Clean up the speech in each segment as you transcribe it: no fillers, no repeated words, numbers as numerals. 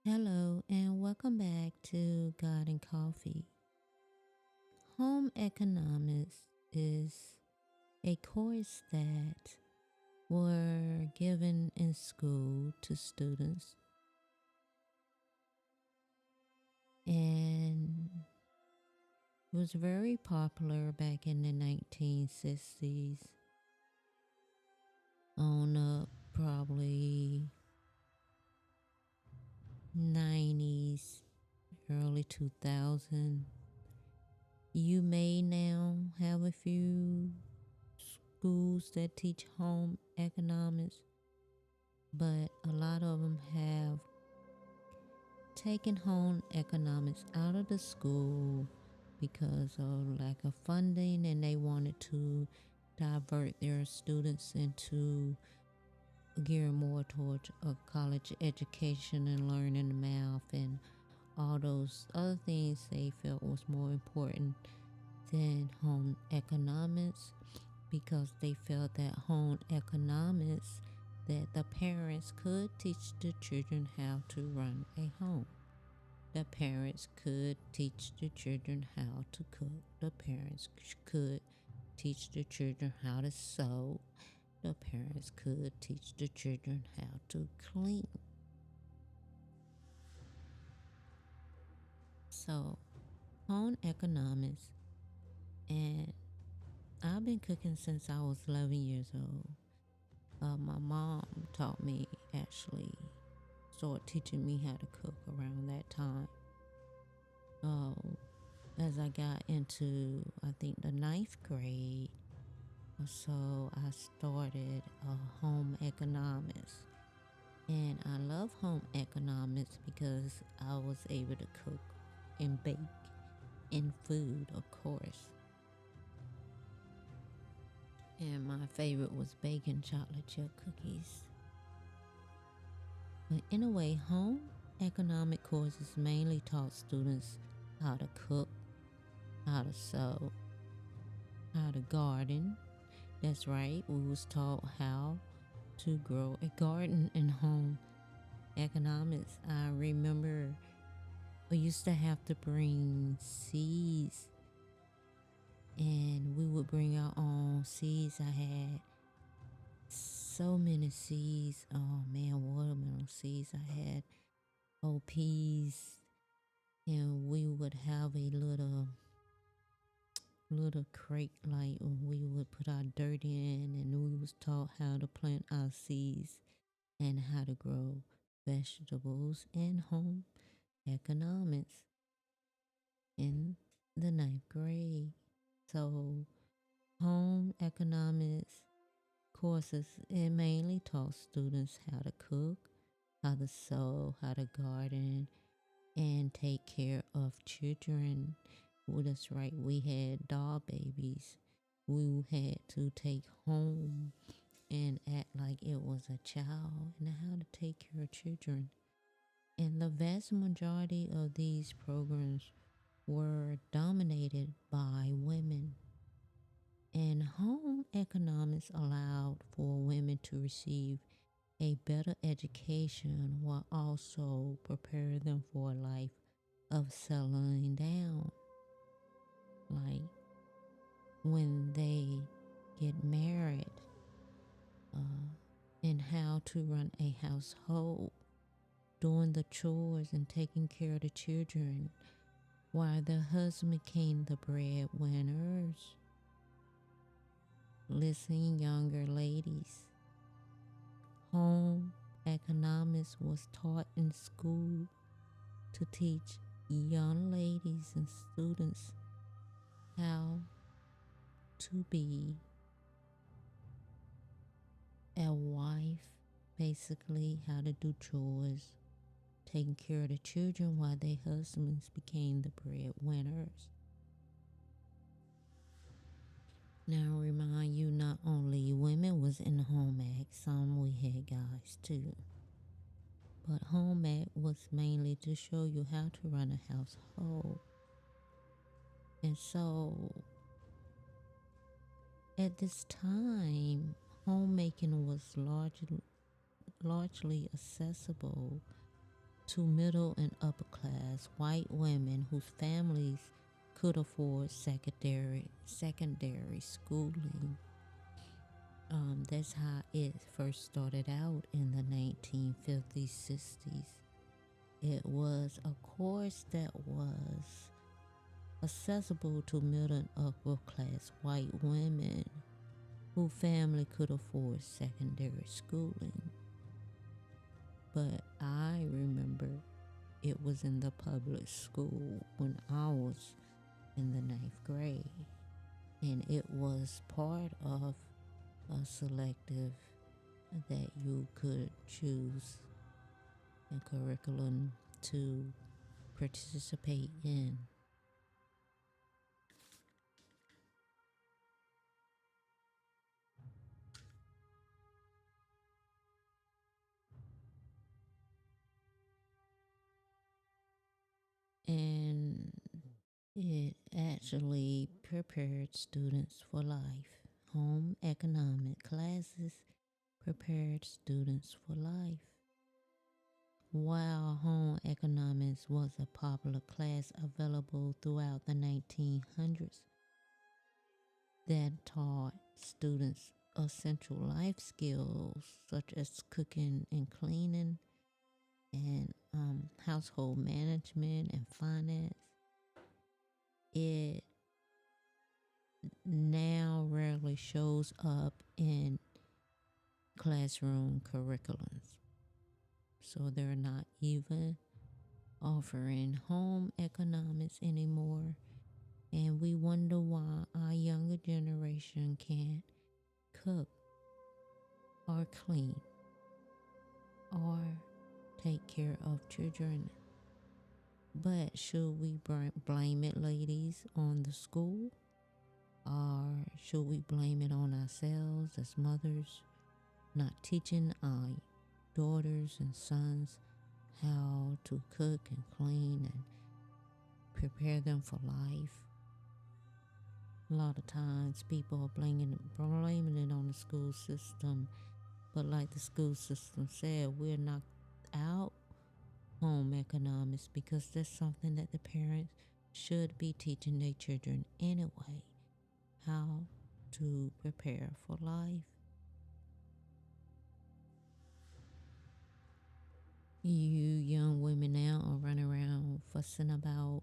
Hello, and welcome back to God and Coffee. Home economics is a course that were given in school to students, and was very popular back in the 1960s on up probably 90s, early 2000. You may now have a few schools that teach home economics, but a lot of them have taken home economics out of the school because of lack of funding, and they wanted to divert their students into gearing more towards a college education and learning the math and all those other things they felt was more important than home economics, because they felt that home economics, that the parents could teach the children how to run a home. The parents could teach the children how to cook. The parents could teach the children how to sew. The parents could teach the children how to clean. So, home economics, and I've been cooking since I was 11 years old. My mom taught me, actually started teaching me how to cook around that time. As I got into, I think, the ninth grade or so, I started home economics. And I love home economics because I was able to cook and bake and food, of course. And my favorite was baking chocolate chip cookies. But in a way, home economic courses mainly taught students how to cook, how to sew, how to garden. That's right, we was taught how to grow a garden in home economics. I remember we used to have to bring seeds, and we would bring our own seeds. I had so many seeds. Oh man, watermelon seeds. I had peas, and we would have a little crate, like we would put our dirt in, and we was taught how to plant our seeds and how to grow vegetables and home economics in the ninth grade. So home economics courses, it mainly taught students how to cook, how to sew, how to garden, and take care of children. Well, that's right, we had doll babies. We had to take home and act like it was a child, and how to take care of children. And the vast majority of these programs were dominated by women. And home economics allowed for women to receive a better education while also prepare them for a life of settling down. Like when they get married, and how to run a household, doing the chores and taking care of the children, while the husband became the breadwinners. Listen, younger ladies, home economics was taught in school to teach young ladies and students how to be a wife, basically, how to do chores, taking care of the children while their husbands became the breadwinners. Now, remind you, not only women was in home ec, some we had guys too. But home ec was mainly to show you how to run a household. And so, at this time, homemaking was largely accessible to middle and upper class white women whose families could afford secondary schooling. That's how it first started out in the 1950s, 60s. It was a course that was accessible to middle and upper class white women whose family could afford secondary schooling. But I remember it was in the public school when I was in the ninth grade, and it was part of a selective that you could choose a curriculum to participate in. And it actually prepared students for life. Home economic classes prepared students for life. While home economics was a popular class available throughout the 1900s that taught students essential life skills such as cooking and cleaning and household management and finance, it now rarely shows up in classroom curriculums. So they're not even offering home economics anymore. And we wonder why our younger generation can't cook or clean or take care of children. But should we blame it, ladies, on the school? Or should we blame it on ourselves as mothers, not teaching our daughters and sons how to cook and clean and prepare them for life? A lot of times people are blaming it on the school system. But like the school system said, we're knocked out home economics because that's something that the parents should be teaching their children anyway, how to prepare for life. You young women now are running around fussing about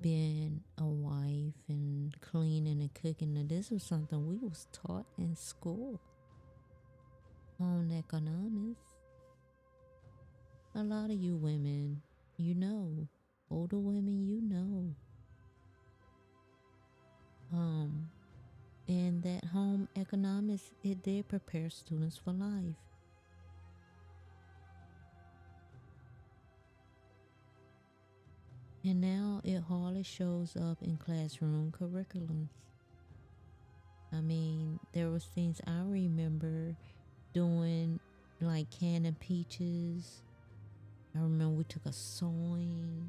being a wife and cleaning and cooking, and this was something we was taught in school. Home economics. A lot of you women, older women, and that home economics, it did prepare students for life. And now it hardly shows up in classroom curriculums. I mean, there was things I remember doing, like canning peaches. I remember we took a sewing,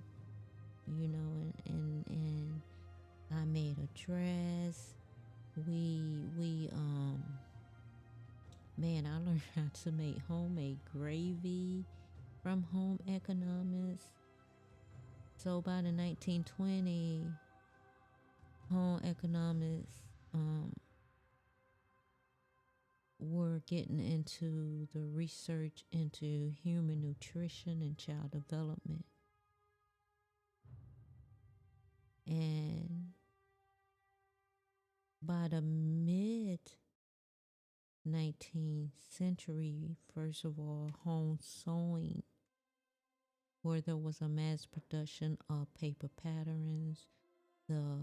and I made a dress. We man, I learned how to make homemade gravy from home economics. So by the 1920s, home economics were getting into the research into human nutrition and child development. And by the mid 19th century, first of all, home sewing, where there was a mass production of paper patterns, the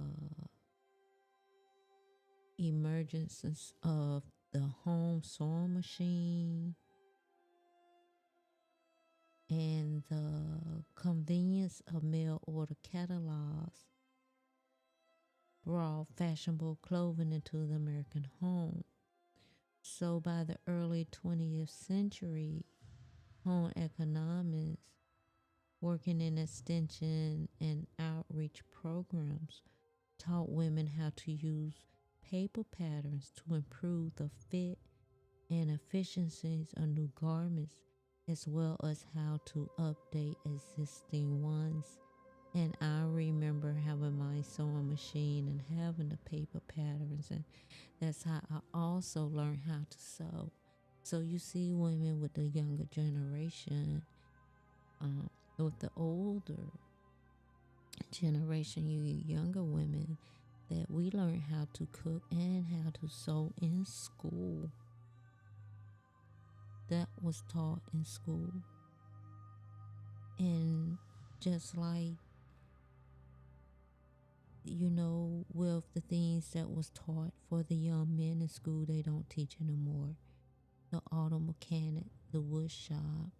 emergence of the home sewing machine, and the convenience of mail order catalogs brought fashionable clothing into the American home. So by the early 20th century, home economics, working in extension and outreach programs, taught women how to use paper patterns to improve the fit and efficiencies of new garments as well as how to update existing ones. And I remember having my sewing machine and having the paper patterns, and that's how I also learned how to sew. So you see, women with the younger generation, with the older generation, you younger women, that we learn how to cook and how to sew in school. That was taught in school. And just like, with the things that was taught for the young men in school, they don't teach anymore. The auto mechanic, the wood shop,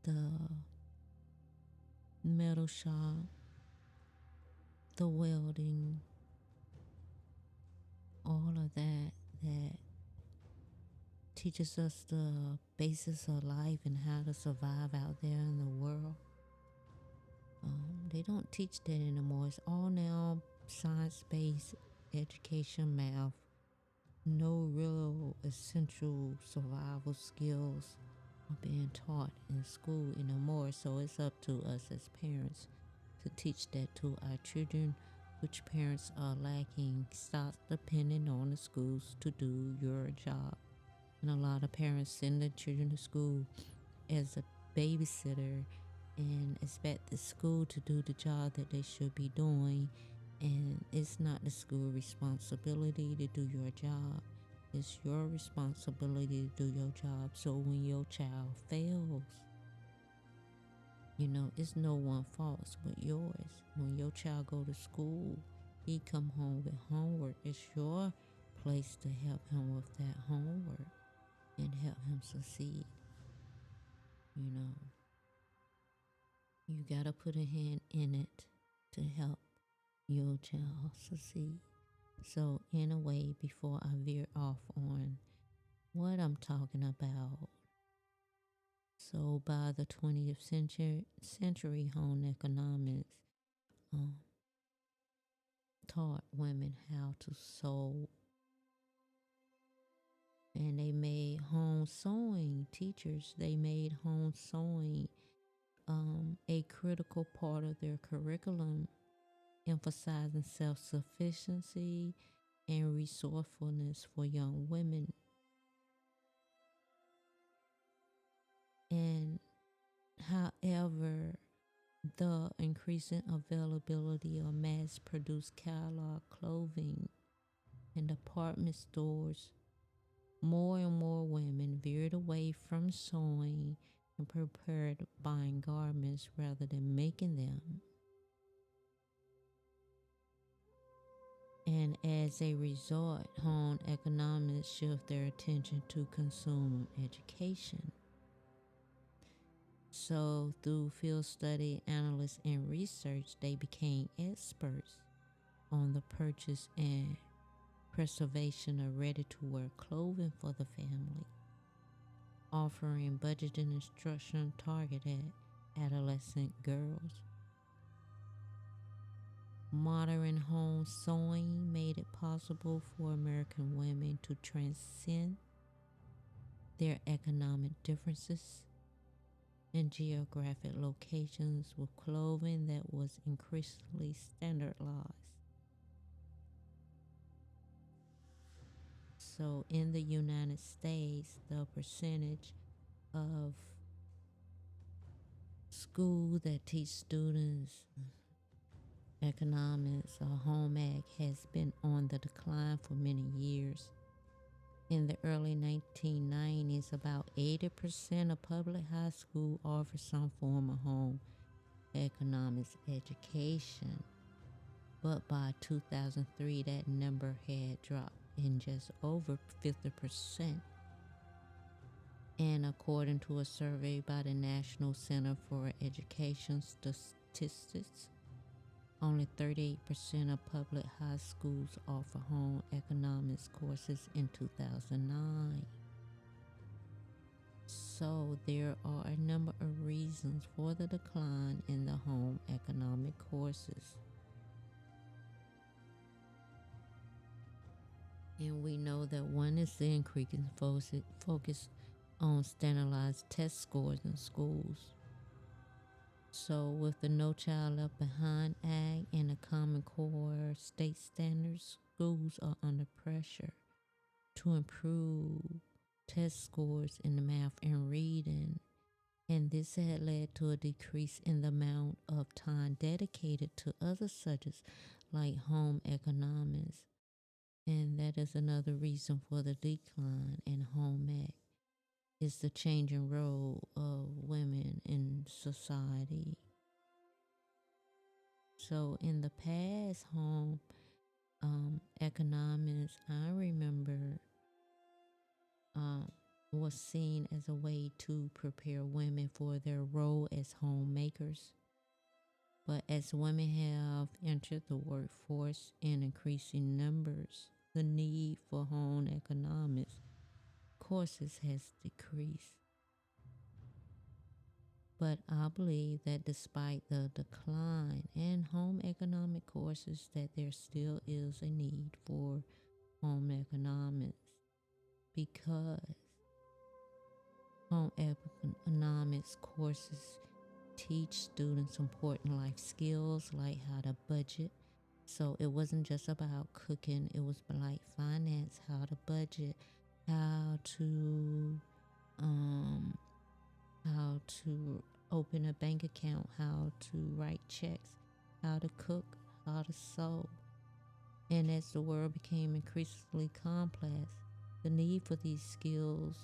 the metal shop, the welding, all of that teaches us the basis of life and how to survive out there in the world. They don't teach that anymore. It's all now science-based education, math. No real essential survival skills are being taught in school anymore. So it's up to us as parents to teach that to our children, which parents are lacking. Stop depending on the schools to do your job. And a lot of parents send their children to school as a babysitter and expect the school to do the job that they should be doing. And it's not the school responsibility to do your job. It's your responsibility to do your job. So when your child fails, it's no one fault but yours. When your child go to school, he come home with homework. It's your place to help him with that homework and help him succeed. You know, you gotta put a hand in it to help your child succeed. So, in a way, before I veer off on what I'm talking about, so by the 20th century, home economics um, taught women how to sew, and they made home sewing teachers. They made home sewing a critical part of their curriculum, emphasizing self sufficiency and resourcefulness for young women. And however, the increasing availability of mass produced catalog clothing in department stores, more and more women veered away from sewing and prepared buying garments rather than making them. And as a result, home economics shift their attention to consumer education. So, through field study, analysis, and research, they became experts on the purchase and preservation of ready to wear clothing for the family, offering budgeting instruction targeted at adolescent girls. Modern home sewing made it possible for American women to transcend their economic differences and geographic locations with clothing that was increasingly standardized. So, in the United States, the percentage of schools that teach students economics or home ec has been on the decline for many years. In the early 1990s, about 80% of public high school offered some form of home economics education. But by 2003, that number had dropped in just over 50%. And according to a survey by the National Center for Education Statistics, only 38% of public high schools offer home economics courses in 2009. So there are a number of reasons for the decline in the home economic courses. And we know that one is the increasing focus on standardized test scores in schools. So, with the No Child Left Behind Act and the Common Core state standards, schools are under pressure to improve test scores in the math and reading. And this had led to a decrease in the amount of time dedicated to other subjects like home economics. And that is another reason for the decline in home ec is the changing role of women in society. So in the past, home economics, I remember, was seen as a way to prepare women for their role as homemakers. But as women have entered the workforce in increasing numbers, the need for home economics courses has decreased. But I believe that despite the decline in home economic courses, that there still is a need for home economics because home economics courses teach students important life skills like how to budget. So it wasn't just about cooking, it was like finance, how to budget, how to um, how to open a bank account, how to write checks, how to cook, how to sew. And as the world became increasingly complex, the need for these skills,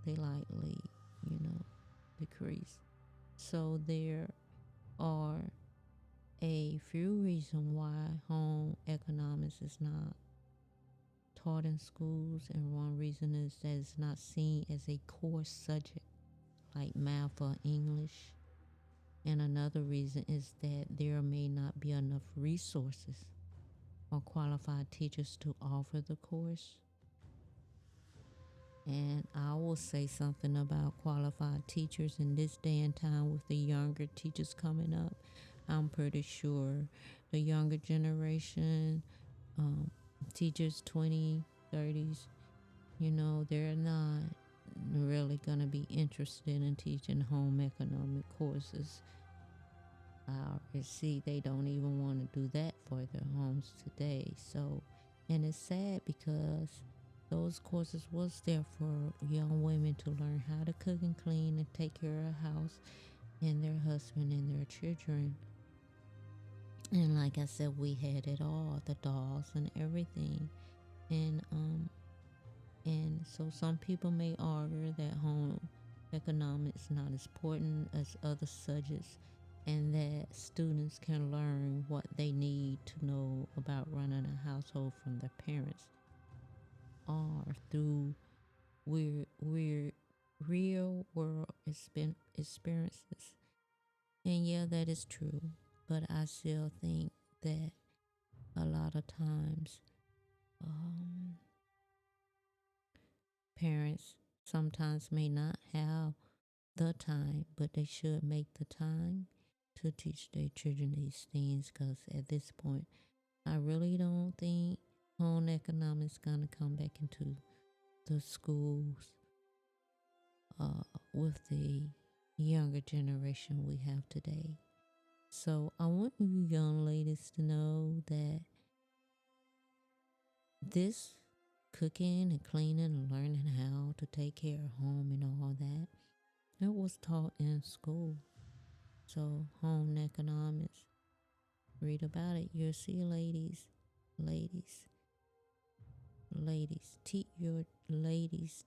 they likely, decreased. So there are a few reasons why home economics is not taught in schools, and one reason is that it's not seen as a core subject like math or English. And another reason is that there may not be enough resources or qualified teachers to offer the course. And I will say something about qualified teachers in this day and time with the younger teachers coming up. I'm pretty sure the younger generation, teachers 20, 30s, they're not really going to be interested in teaching home economic courses. See, they don't even want to do that for their homes today. So, and it's sad because those courses was there for young women to learn how to cook and clean and take care of a house and their husband and their children. And like I said, we had it all, the dolls and everything. And so some people may argue that home economics is not as important as other subjects and that students can learn what they need to know about running a household from their parents or through weird real world experiences. And yeah, that is true. But I still think that a lot of times parents sometimes may not have the time, but they should make the time to teach their children these things because at this point, I really don't think home economics gonna come back into the schools with the younger generation we have today. So I want you young ladies to know that this cooking and cleaning and learning how to take care of home and all that, it was taught in school. So home economics, read about it. You'll see, ladies,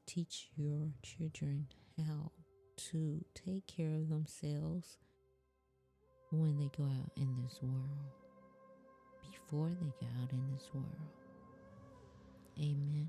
teach your children how to take care of themselves when they go out in this world, before they go out in this world. Amen.